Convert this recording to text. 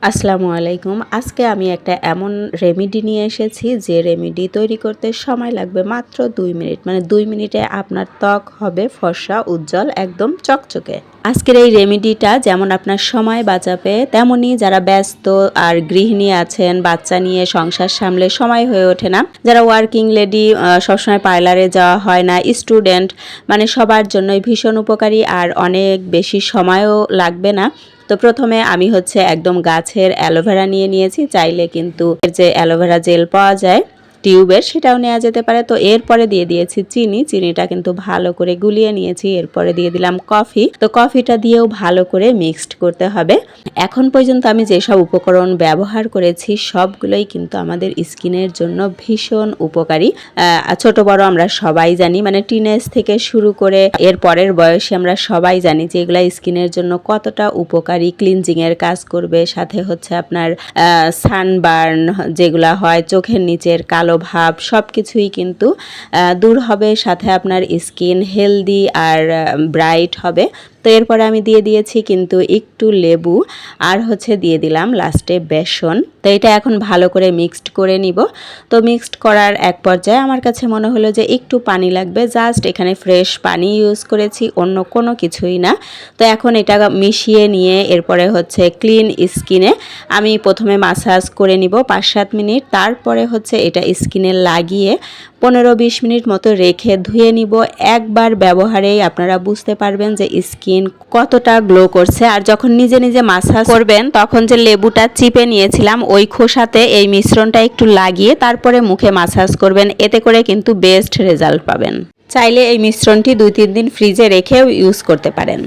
আসসালামু আলাইকুম। আজকে আমি একটা এমন রেমেডি নিয়ে এসেছি যে রেমেডি তৈরি করতে সময় লাগবে মাত্র ২ মিনিট। মানে ২ মিনিটে আপনার ত্বক হবে ফর্সা, উজ্জ্বল, একদম চকচকে। আজকের এই রেমেডিটা যেমন আপনার সময় বাঁচাবে, তেমনি যারা ব্যস্ত আর গৃহিণী আছেন, বাচ্চা নিয়ে সংসার সামলে সময় হয়ে ওঠে না, যারা ওয়ার্কিং লেডি, সবসময় পার্লারে যাওয়া হয় না, স্টুডেন্ট, মানে সবার জন্যই ভীষণ উপকারী আর অনেক বেশি সময়ও লাগবে না। তো প্রথমে আমি একদম গাছের অ্যালোভেরা নিয়ে নিয়েছি। চাইলে কিন্তু যে অ্যালোভেরা জেল পাওয়া যায় টিউবের, সেটাও নেওয়া যেতে পারে। তো এরপরে দিয়ে দিয়েছি চিনিটা কিন্তু ভালো করে গুলিয়ে নিয়েছি। এরপরে দিয়ে দিলাম কফি। তো কফিটা দিয়েও ভালো করে মিক্সড করতে হবে। এখন পর্যন্ত আমি যেসব উপকরণ ব্যবহার করেছি সবগুলোই কিন্তু আমাদের স্কিনের জন্য ভীষণ উপকারী। ছোট বড় আমরা সবাই জানি, মানে টিনেজ থেকে শুরু করে এর পরের বয়সে আমরা সবাই জানি যে এগুলা স্কিনের জন্য কতটা উপকারী, ক্লিনজিং এর কাজ করবে। সাথে আপনার সানবার্ন যেগুলা হয়, চোখের নিচের কালো ভাব, সব কিছুই কিন্তু দূর হবে। সাথে আপনার স্কিন হেলদি আর ব্রাইট হবে। তো এরপরে আমি দিয়ে দিয়েছি কিন্তু একটু লেবু আর দিয়ে দিলাম লাস্টে বেসন। তো এটা এখন ভালো করে মিক্সড করে নিব। তো মিক্সড করার এক পর্যায়ে আমার কাছে মনে হলো যে একটু পানি লাগবে, জাস্ট এখানে ফ্রেশ পানি ইউজ করেছি, অন্য কোনো কিছুই না। তো এখন এটা মিশিয়ে নিয়ে এরপরে ক্লিন স্কিনে আমি প্রথমে মাসাজ করে নিব ৫-৭ মিনিট। তারপরে এটা স্কিনে লাগিয়ে ১৫-২০ মিনিট মতো রেখে ধুয়ে নিব। একবার ব্যবহারেই আপনারা বুঝতে পারবেন যে স্কিন কতটা গ্লো করছে। আর যখন নিজে নিজে মাসাজ করবেন তখন যে লেবুটা চিপে নিয়েছিলাম ওই খোসাতে এই মিশ্রণটা একটু লাগিয়ে তারপরে মুখে মাসাজ করবেন, এতে করে কিন্তু বেস্ট রেজাল্ট পাবেন। চাইলে এই মিশ্রণটি ২-৩ দিন ফ্রিজে রেখেও ইউজ করতে পারেন।